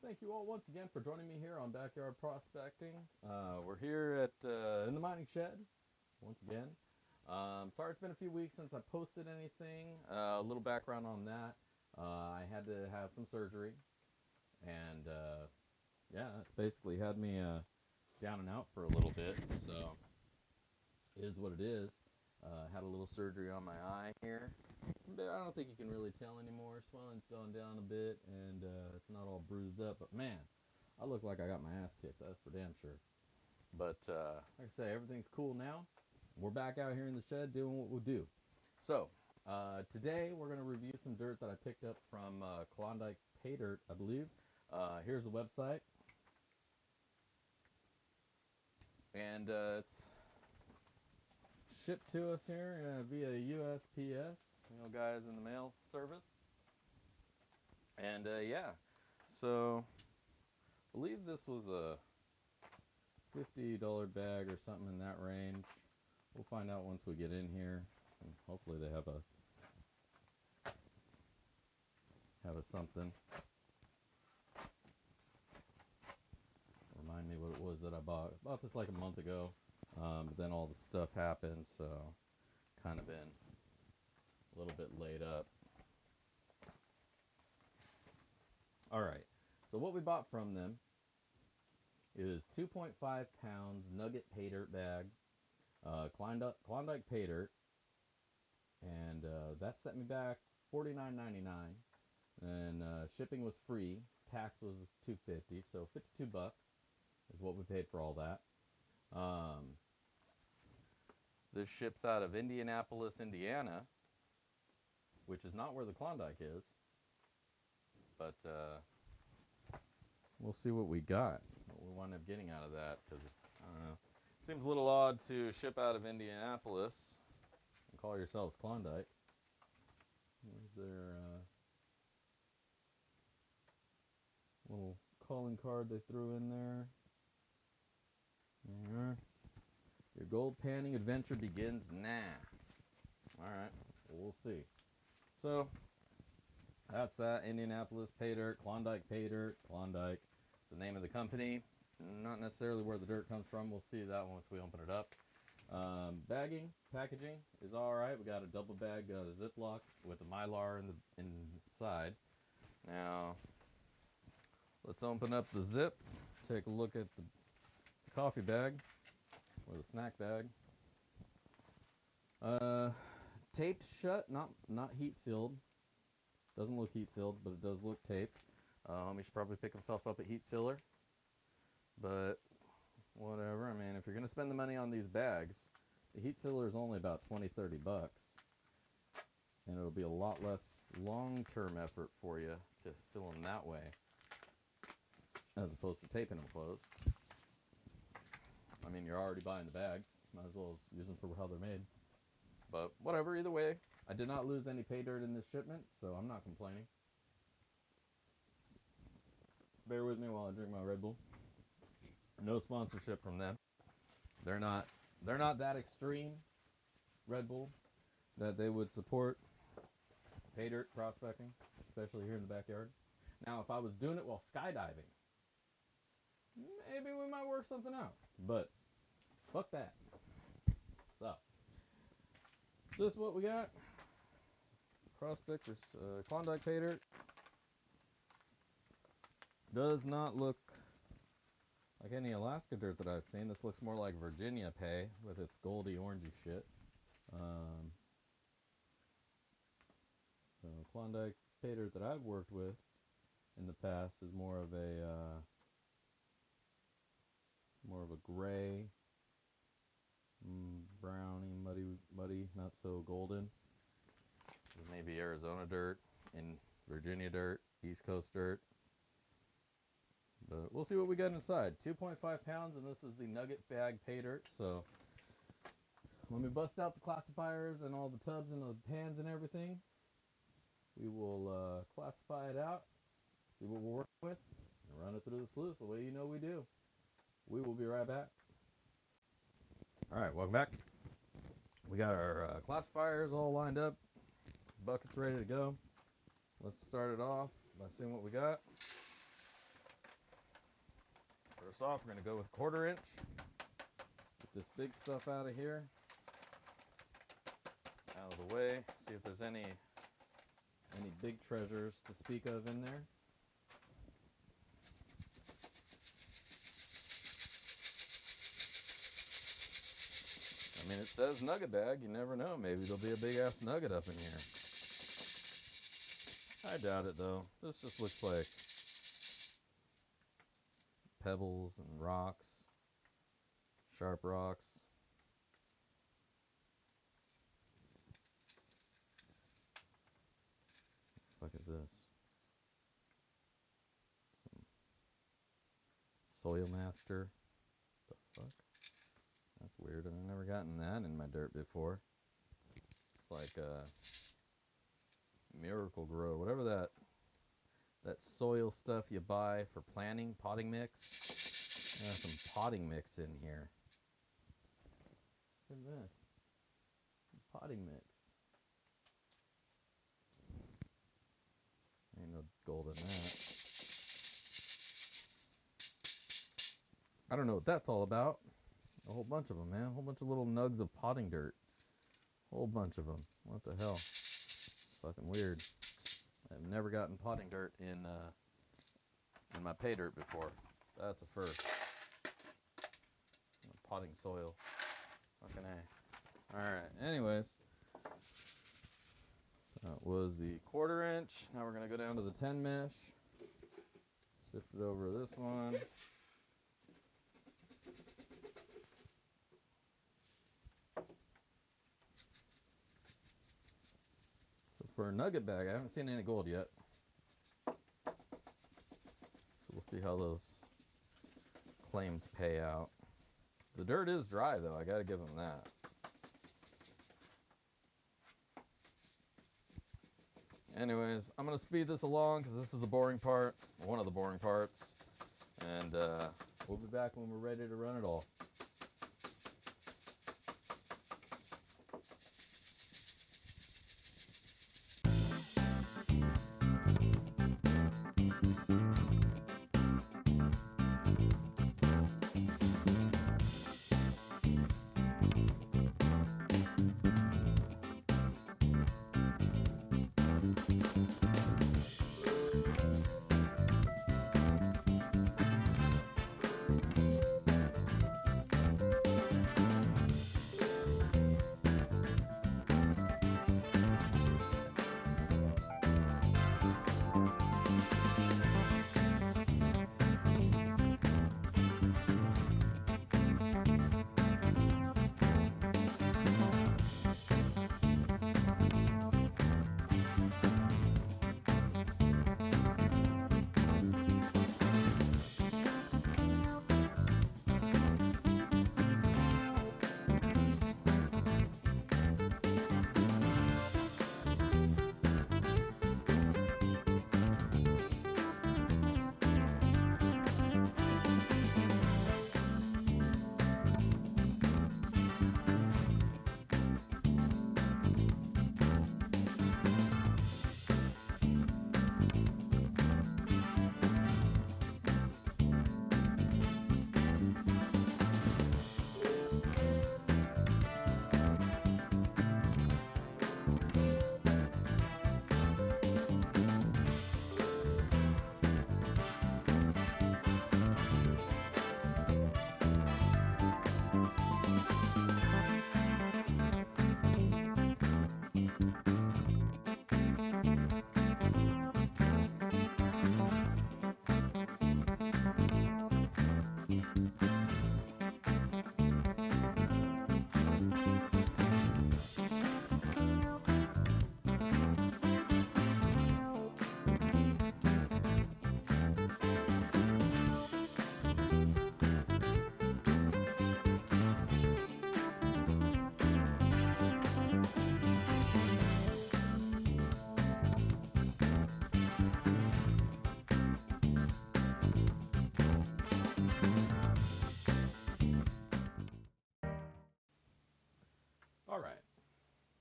thank you all once again for joining me here on Backyard Prospecting. We're here at in the mining shed once again. Sorry it's been a few weeks since I posted anything. A little background on that. I had to have some surgery, and yeah, it's basically had me down and out for a little bit. So it is what it is. Had a little surgery on my eye here. I don't think you can really tell anymore. Swelling's gone down a bit, and it's not all bruised up. But man, I look like I got my ass kicked. That's for damn sure. But like I say, everything's cool now. We're back out here in the shed doing what we do. So today we're going to review some dirt that I picked up from Klondike Paydirt, I believe. Here's the website, and it's shipped to us here via USPS, guys in the mail service. And yeah, so I believe this was a $50 bag or something in that range. We'll find out once we get in here, and hopefully they have a something. Remind me what it was that I bought. I bought this like a month ago. But then all the stuff happened, so kind of been a little bit laid up. All right, so what we bought from them is 2.5 pounds Nugget Paydirt bag, Klondike Paydirt, and that set me back $49.99, and shipping was free. Tax was $2.50, so $52 is what we paid for all that. This ships out of Indianapolis, Indiana, which is not where the Klondike is, but we'll see what we got, what we wind up getting out of that, because, I don't know, seems a little odd to ship out of Indianapolis and call yourselves Klondike. Where's their little calling card they threw in there? There. Your gold panning adventure begins now. Alright, we'll see. So, that's that. Indianapolis Paydirt, Klondike Paydirt, Klondike. It's the name of the company. Not necessarily where the dirt comes from. We'll see that once we open it up. Packaging is alright. We got a double bag Ziploc with a Mylar inside. Now, let's open up the zip. Take a look at the coffee bag. Or the snack bag. Taped shut, not heat sealed. Doesn't look heat sealed, but it does look taped. He should probably pick himself up a heat sealer. But whatever. I mean, if you're gonna spend the money on these bags, the heat sealer is only about $20-30, and it'll be a lot less long-term effort for you to seal them that way, as opposed to taping them closed. I mean, you're already buying the bags. Might as well use them for how they're made. But whatever, either way, I did not lose any pay dirt in this shipment, so I'm not complaining. Bear with me while I drink my Red Bull. No sponsorship from them. They're not that extreme, Red Bull, that they would support pay dirt prospecting, especially here in the backyard. Now, if I was doing it while skydiving, maybe we might work something out. But fuck that. So, is this what we got? Prospectors, Klondike Paydirt. Does not look like any Alaska dirt that I've seen. This looks more like Virginia Pay with its goldy orangey shit. So Klondike Paydirt that I've worked with in the past is more of a gray, browny, muddy, not so golden. Maybe Arizona dirt and Virginia dirt, East Coast dirt. But we'll see what we got inside. 2.5 pounds, and this is the Nugget Bag Paydirt. So when we bust out the classifiers and all the tubs and the pans and everything, we will classify it out, see what we're working with, and run it through the sluice the way you know we do. We will be right back. All right, welcome back. We got our classifiers all lined up. Buckets ready to go. Let's start it off by seeing what we got. First off, we're going to go with 1/4 inch. Get this big stuff out of here. Out of the way. See if there's any big treasures to speak of in there. I mean, it says Nugget Bag. You never know. Maybe there'll be a big ass nugget up in here. I doubt it though. This just looks like pebbles and rocks, sharp rocks. What the fuck is this? Some Soil Master. The fuck? That's weird. I've never gotten that in my dirt before. It's like Miracle Grow, whatever that soil stuff you buy for planting, potting mix. There's some potting mix in here. Look at this. Potting mix. Ain't no gold in that. I don't know what that's all about. A whole bunch of them, man. A whole bunch of little nugs of potting dirt. A whole bunch of them. What the hell? Fucking weird. I've never gotten potting dirt in my pay dirt before. That's a first. Potting soil. Fucking A. Alright, anyways. That was the 1/4 inch. Now we're going to go down to the 10 mesh. Sift it over this one. For a Nugget Bag, I haven't seen any gold yet. So we'll see how those claims pay out. The dirt is dry though, I gotta give them that. Anyways, I'm gonna speed this along because this is the boring part, one of the boring parts. And we'll be back when we're ready to run it all.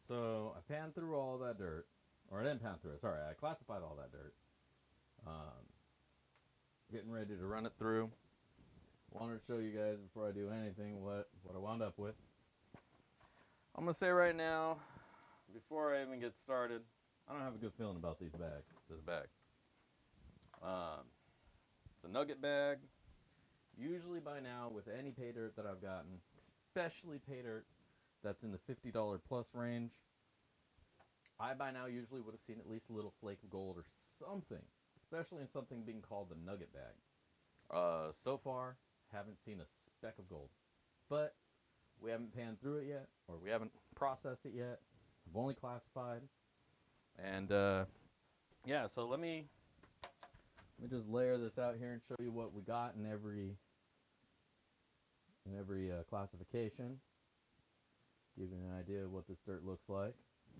So I panned through all that dirt, or I didn't pan through it, sorry, I classified all that dirt. Getting ready to run it through. wanted to show you guys before I do anything what I wound up with. I'm gonna say right now, before I even get started, I don't have a good feeling about this bag. It's a Nugget Bag. Usually by now, with any Paydirt that I've gotten, especially Paydirt that's in the $50 plus range, I by now usually would have seen at least a little flake of gold or something, especially in something being called the Nugget Bag. So far, haven't seen a speck of gold, but we haven't panned through it yet, or we haven't processed it yet. I've only classified, and yeah. So let me just layer this out here and show you what we got in every classification. Give you an idea of what this dirt looks like.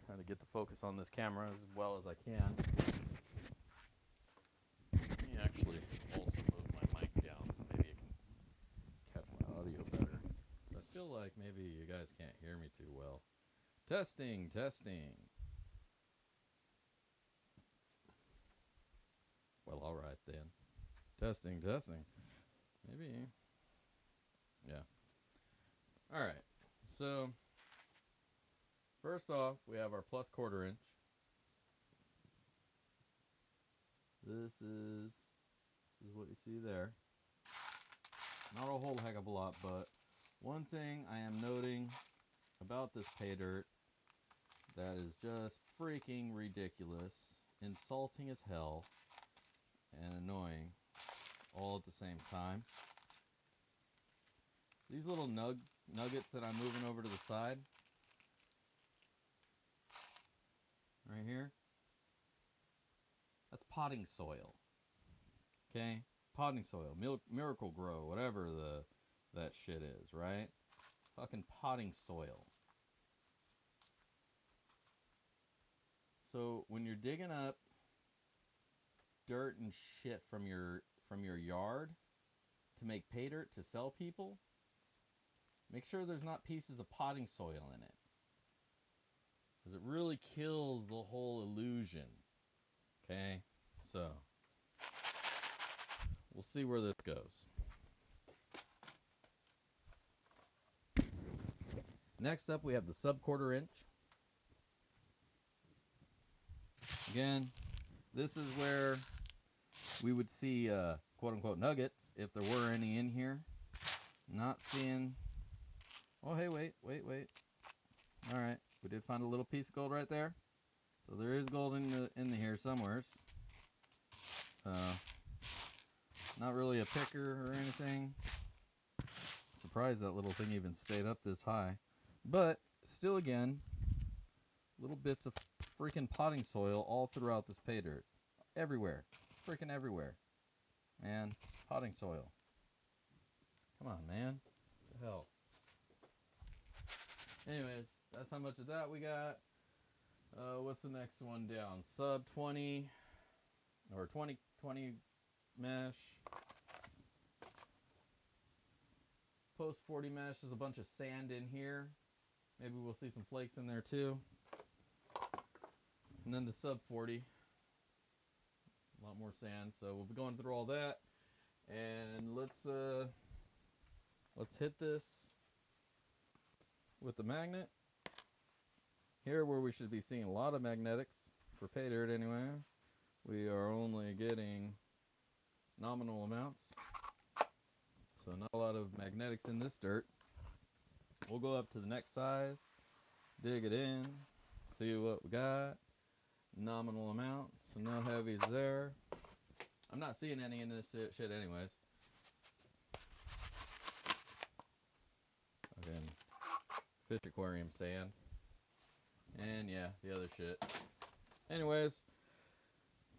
Trying to get the focus on this camera as well as I can. Let me actually also move my mic down so maybe it can catch my audio better. So I feel like maybe you guys can't hear me too well. Testing. Well, all right then. Testing. Maybe. Yeah. All right. So first off, we have our plus 1/4 inch. This is what you see there. Not a whole heck of a lot, but one thing I am noting about this Paydirt that is just freaking ridiculous, insulting as hell, and annoying all at the same time. So these little nuggets that I'm moving over to the side, right here, that's potting soil. Okay? Potting soil, Miracle Grow, whatever that shit is, right? Fucking potting soil. So when you're digging up dirt and shit from your yard to make Paydirt to sell people, make sure there's not pieces of potting soil in it, because it really kills the whole illusion. Okay, so we'll see where this goes. Next up, we have the sub 1/4 inch. Again, this is where we would see quote-unquote nuggets, if there were any in here. Not seeing... Oh, hey, wait. All right, we did find a little piece of gold right there. So there is gold in here somewheres. So, not really a picker or anything. Surprised that little thing even stayed up this high. But, still again, little bits of freaking potting soil all throughout this Paydirt. Everywhere. It's freaking everywhere. Man, potting soil. Come on, man. What the hell? Anyways, that's how much of that we got. What's the next one down? Sub 20 or 20 mesh. Post 40 mesh. There's a bunch of sand in here. Maybe we'll see some flakes in there too. And then the sub 40. A lot more sand. So we'll be going through all that. And let's hit this with the magnet. Here, where we should be seeing a lot of magnetics for Paydirt anyway, we are only getting nominal amounts. So not a lot of magnetics in this dirt. We'll go up to the next size, dig it in, see what we got. Nominal amount, so no heavies there. I'm not seeing any in this shit anyways. Again, fish aquarium sand. And yeah, the other shit. Anyways,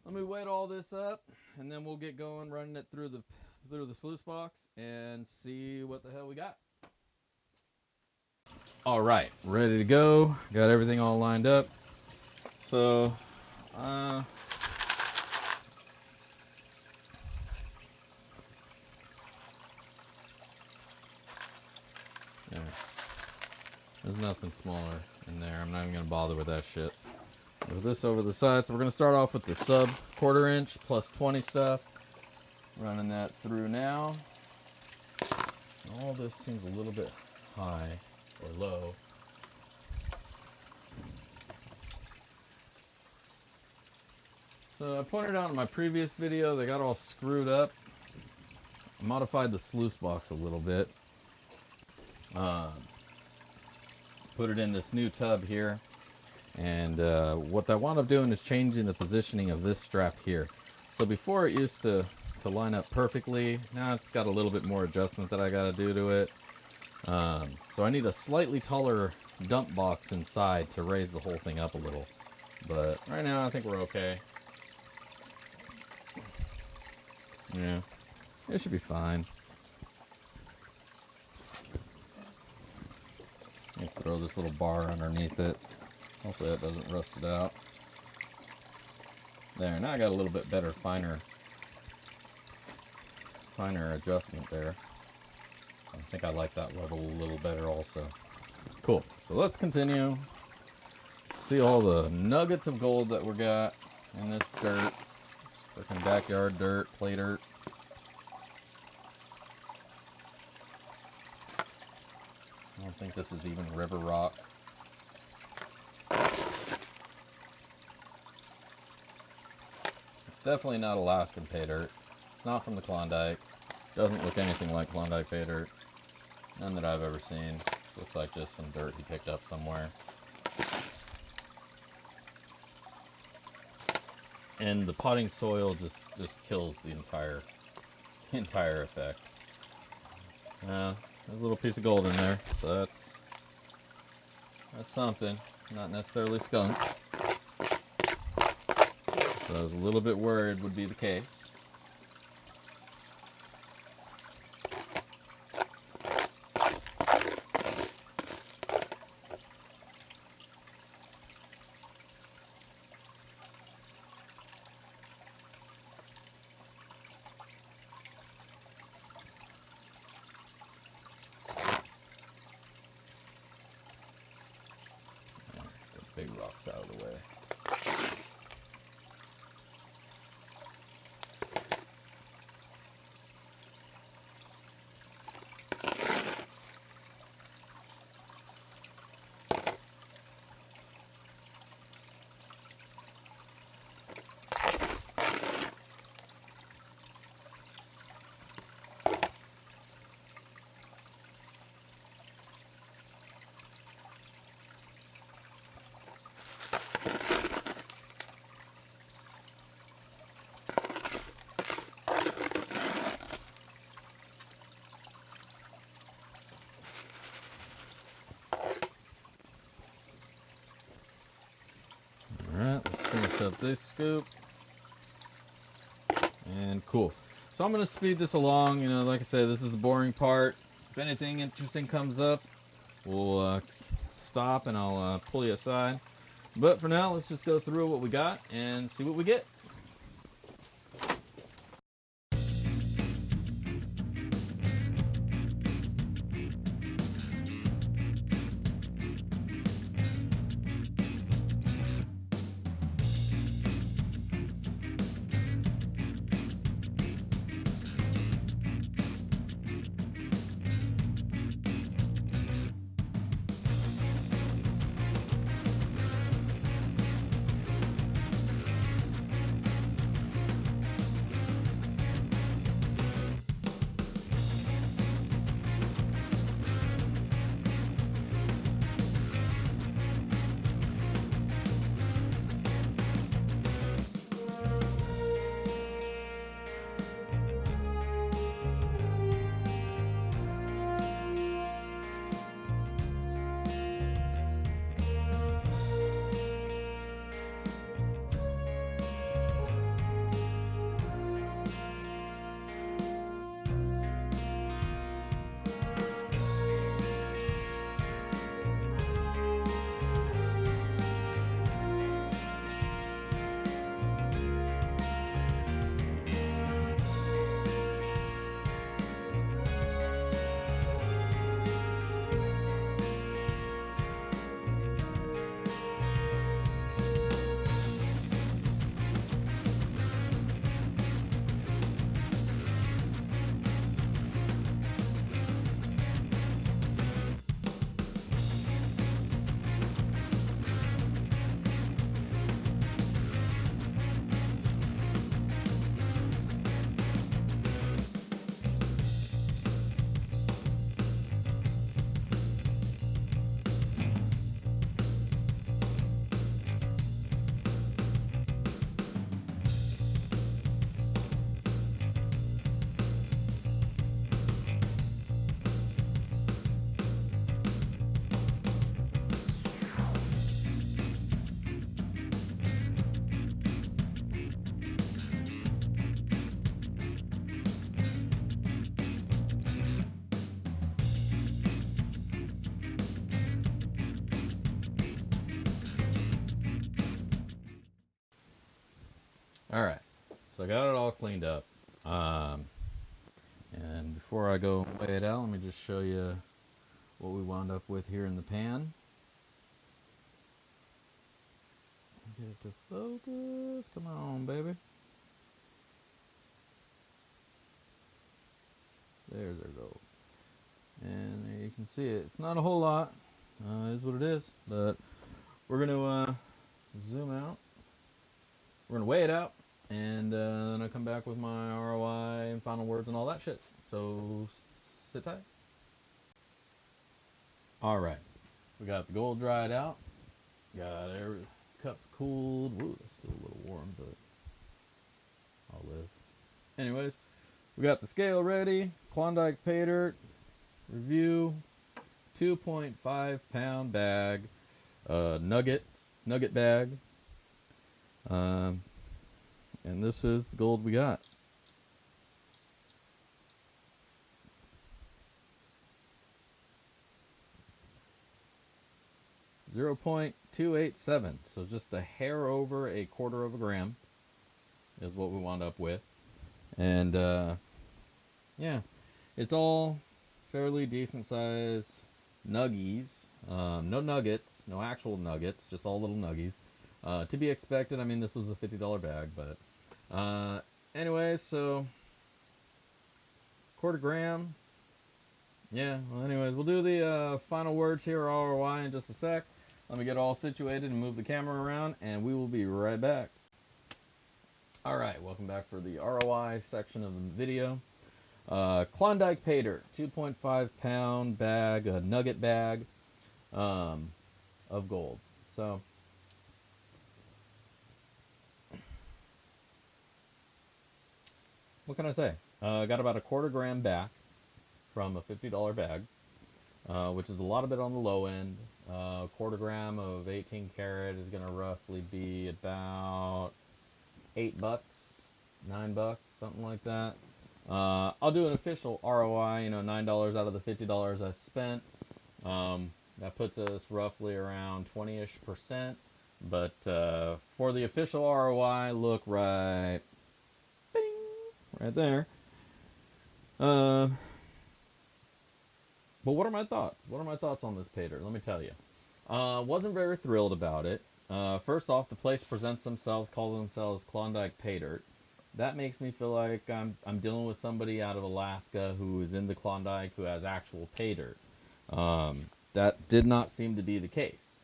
let me wet all this up, and then we'll get going, running it through the sluice box and see what the hell we got. All right, ready to go. Got everything all lined up. So, there's nothing smaller in there. I'm not even gonna bother with that shit. Move this over the side. So we're gonna start off with the sub 1/4 inch plus 20 stuff. Running that through now. All this seems a little bit high or low. So I pointed out in my previous video, they got all screwed up. I modified the sluice box a little bit. Put it in this new tub here. And what I wound up doing is changing the positioning of this strap here. So before it used to line up perfectly. Now it's got a little bit more adjustment that I got to do to it. So I need a slightly taller dump box inside to raise the whole thing up a little. But right now I think we're okay. Yeah, it should be fine. I'll throw this little bar underneath it. Hopefully that doesn't rust it out. There, now I got a little bit better, finer adjustment there. I think I like that level a little better also. Cool, so let's continue. See all the nuggets of gold that we got in this dirt. Freaking backyard dirt, play dirt. I don't think this is even river rock. It's definitely not Alaskan Paydirt. It's not from the Klondike. Doesn't look anything like Klondike Paydirt. None that I've ever seen. This looks like just some dirt he picked up somewhere. And the potting soil just kills the entire effect. There's a little piece of gold in there, so that's something. Not necessarily skunk. So I was a little bit worried would be the case. Big rocks out of the way. Alright, let's finish up this scoop. And cool. So I'm going to speed this along. You know, like I said, this is the boring part. If anything interesting comes up, we'll stop and I'll pull you aside. But for now, let's just go through what we got and see what we get. All right, so I got it all cleaned up. And before I go weigh it out, let me just show you what we wound up with here in the pan. Get it to focus. Come on, baby. There's our gold. And there you can see it. It's not a whole lot. It is what it is. But we're going to zoom out. We're going to weigh it out. And then I'll come back with my ROI and final words and all that shit. So sit tight. All right. We got the gold dried out. Got every cup cooled. Ooh, that's still a little warm, but I'll live. Anyways, we got the scale ready. Klondike Paydirt review. 2.5 pound bag. Nugget bag. And this is the gold we got. .287, so just a hair over a quarter of a gram is what we wound up with. And yeah, it's all fairly decent size nuggies. No nuggets, no actual nuggets, just all little nuggies. To be expected. I mean, this was a $50 bag, but anyways, so quarter gram. Yeah, well, anyways, we'll do the final words here, ROI, in just a sec. Let me get all situated and move the camera around, and we will be right back. All right, welcome back for the ROI section of the video. Klondike Paydirt, 2.5 pound bag, a nugget bag of gold. So, what can I say? Got about a quarter gram back from a $50 bag, which is a lot of it on the low end. Quarter gram of 18 karat is going to roughly be about $8, $9, something like that. I'll do an official ROI, you know, $9 out of the $50 I spent. That puts us roughly around 20-ish%. But for the official ROI, look right, bing, right there. But what are my thoughts? What are my thoughts on this Paydirt? Let me tell you. Wasn't very thrilled about it. First off, the place presents themselves, call themselves Klondike Paydirt. That makes me feel like I'm dealing with somebody out of Alaska who is in the Klondike who has actual pay dirt. That did not seem to be the case.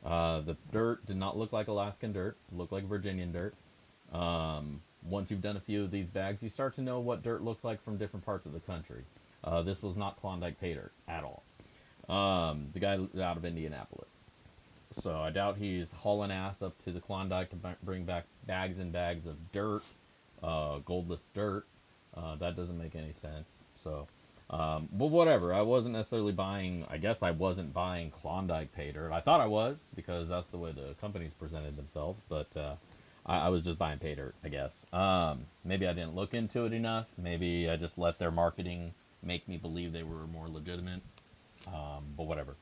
The dirt did not look like Alaskan dirt. It looked like Virginian dirt. Once you've done a few of these bags, you start to know what dirt looks like from different parts of the country. This was not Klondike Paydirt at all. The guy out of Indianapolis. So I doubt he's hauling ass up to the Klondike to bring back bags and bags of dirt, goldless dirt. That doesn't make any sense. So, but whatever. I wasn't necessarily buying, I guess I wasn't buying Klondike Paydirt. I thought I was, because that's the way the companies presented themselves, but I was just buying Paydirt, I guess. Maybe I didn't look into it enough. Maybe I just let their marketing make me believe they were more legitimate. But whatever.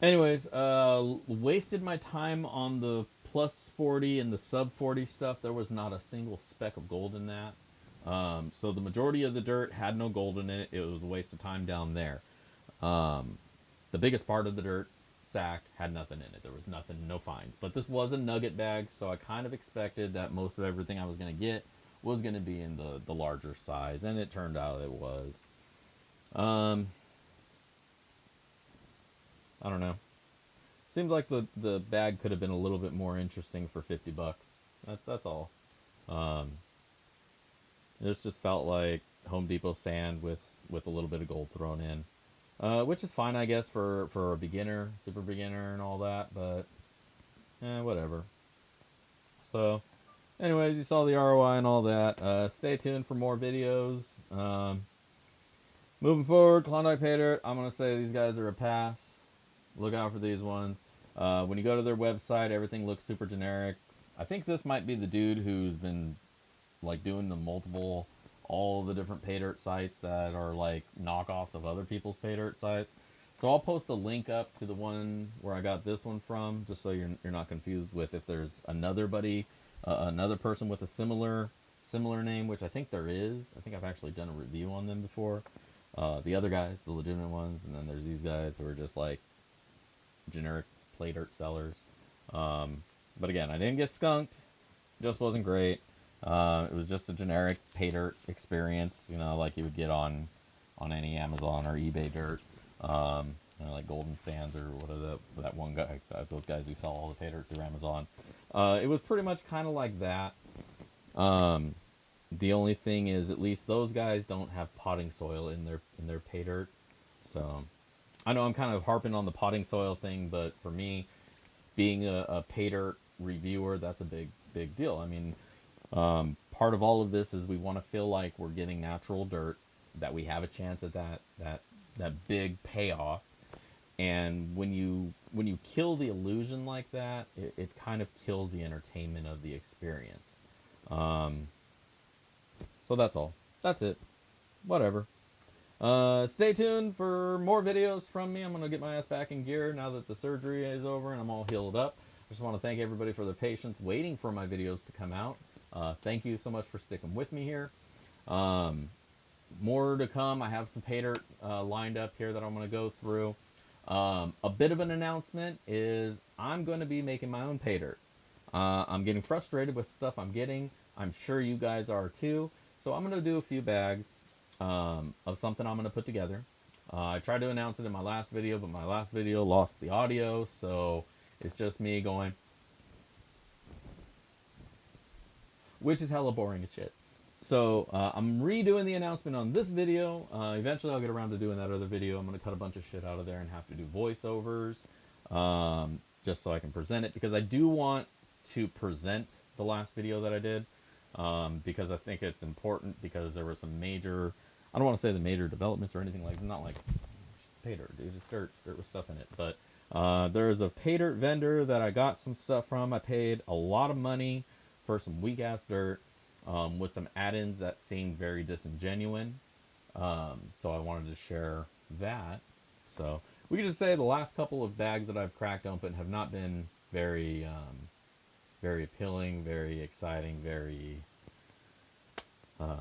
Anyways, wasted my time on the plus 40 and the sub 40 stuff. There was not a single speck of gold in that. So the majority of the dirt had no gold in it. It was a waste of time down there. The biggest part of the dirt sack had nothing in it. There was nothing, no finds. But this was a nugget bag, so I kind of expected that most of everything I was going to get was going to be in the larger size, and it turned out it was. I don't know. Seems like the bag could have been a little bit more interesting for $50. That's all. This just felt like Home Depot sand with a little bit of gold thrown in, which is fine, I guess, for a beginner, super beginner, and all that. But whatever. So, anyways, you saw the ROI and all that. Stay tuned for more videos. Moving forward, Klondike Paydirt, I'm gonna say these guys are a pass. Look out for these ones. When you go to their website, everything looks super generic. I think this might be the dude who's been like doing all the different Paydirt sites that are like knockoffs of other people's Paydirt sites. So I'll post a link up to the one where I got this one from, just so you're not confused with if there's another buddy another person with a similar name, which I think there is. I think I've actually done a review on them before. The other guys, the legitimate ones, and then there's these guys who are just like generic Paydirt sellers. But again, I didn't get skunked. Just wasn't great. It was just a generic Paydirt experience, you know, like you would get on any Amazon or eBay dirt. You know, like Golden Sands or whatever that one guy, those guys who sell all the Paydirt through Amazon. It was pretty much kind of like that. The only thing is, at least those guys don't have potting soil in their Paydirt. So I know I'm kind of harping on the potting soil thing, but for me, being a Paydirt reviewer, that's a big deal. I mean, part of all of this is we want to feel like we're getting natural dirt, that we have a chance at that big payoff. And when you kill the illusion like that, it kind of kills the entertainment of the experience. So that's all. That's it. Whatever. Stay tuned for more videos from me. I'm going to get my ass back in gear now that the surgery is over and I'm all healed up. I just want to thank everybody for their patience waiting for my videos to come out. Thank you so much for sticking with me here. More to come. I have some Paydirt lined up here that I'm going to go through. A bit of an announcement is I'm going to be making my own Paydirt. I'm getting frustrated with stuff I'm getting. I'm sure you guys are too. So I'm going to do a few bags of something I'm going to put together. I tried to announce it in my last video, but my last video lost the audio, so it's just me going, which is hella boring as shit. So I'm redoing the announcement on this video. Eventually I'll get around to doing that other video. I'm going to cut a bunch of shit out of there and have to do voiceovers just so I can present it, because I do want to present the last video that I did, because I think it's important, because there were some major, I don't want to say the major developments or anything like, not like Paydirt, dude, it's dirt with stuff in it, but there's a Paydirt vendor that I got some stuff from. I paid a lot of money for some weak ass dirt with some add-ins that seemed very disingenuous. So I wanted to share that. So we can just say the last couple of bags that I've cracked open have not been very very appealing, very exciting, very not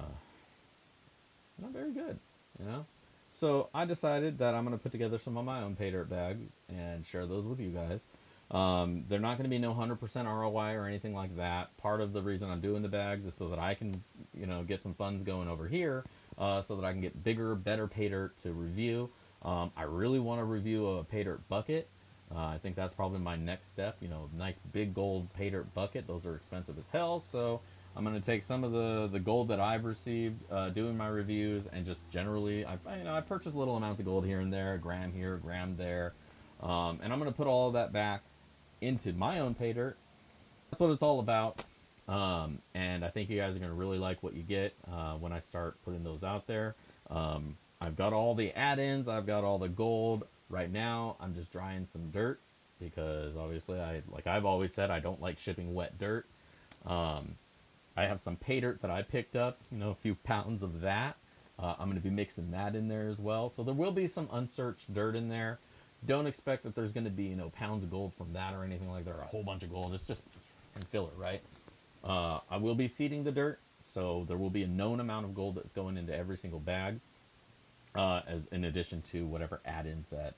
very good, you know. So I decided that I'm going to put together some of my own Paydirt bags and share those with you guys. They're not going to be no 100% ROI or anything like that. Part of the reason I'm doing the bags is so that I can, you know, get some funds going over here, so that I can get bigger, better Paydirt to review. I really want to review a Paydirt bucket. I think that's probably my next step. You know, nice big gold Paydirt bucket. Those are expensive as hell. So I'm going to take some of the gold that I've received doing my reviews, and just generally, I purchased little amounts of gold here and there, a gram here, a gram there, and I'm going to put all of that back into my own Paydirt. That's what it's all about. And I think you guys are going to really like what you get when I start putting those out there. I've got all the add-ins. I've got all the gold. Right now, I'm just drying some dirt, because obviously, like I've always said, I don't like shipping wet dirt. I have some Paydirt that I picked up, you know, a few pounds of that. I'm going to be mixing that in there as well. So there will be some unsearched dirt in there. Don't expect that there's going to be, you know, pounds of gold from that or anything like that, or a whole bunch of gold. It's just filler, right? I will be seeding the dirt, so there will be a known amount of gold that's going into every single bag, as in addition to whatever add-ins that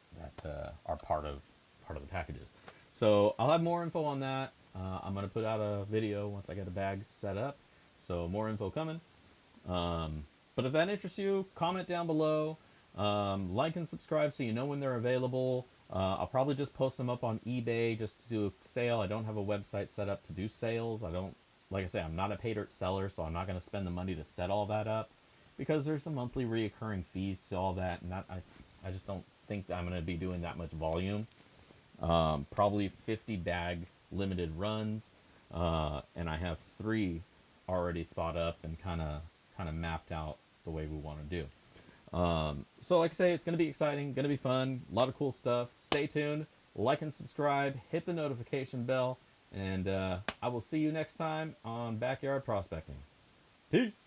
are part of the packages. So I'll have more info on that. I'm going to put out a video once I get the bags set up, so more info coming. But if that interests you, comment down below. Like and subscribe so you know when they're available. I'll probably just post them up on eBay just to do a sale. I don't have a website set up to do sales. Like I say, I'm not a Paydirt seller, so I'm not going to spend the money to set all that up, because there's some monthly reoccurring fees to all that, and I just don't think I'm going to be doing that much volume. Probably 50 bag limited runs, and I have 3 already thought up and kind of mapped out the way we want to do. So like I say, it's going to be exciting, going to be fun, a lot of cool stuff. Stay tuned, like and subscribe, hit the notification bell, and I will see you next time on Backyard Prospecting. Peace!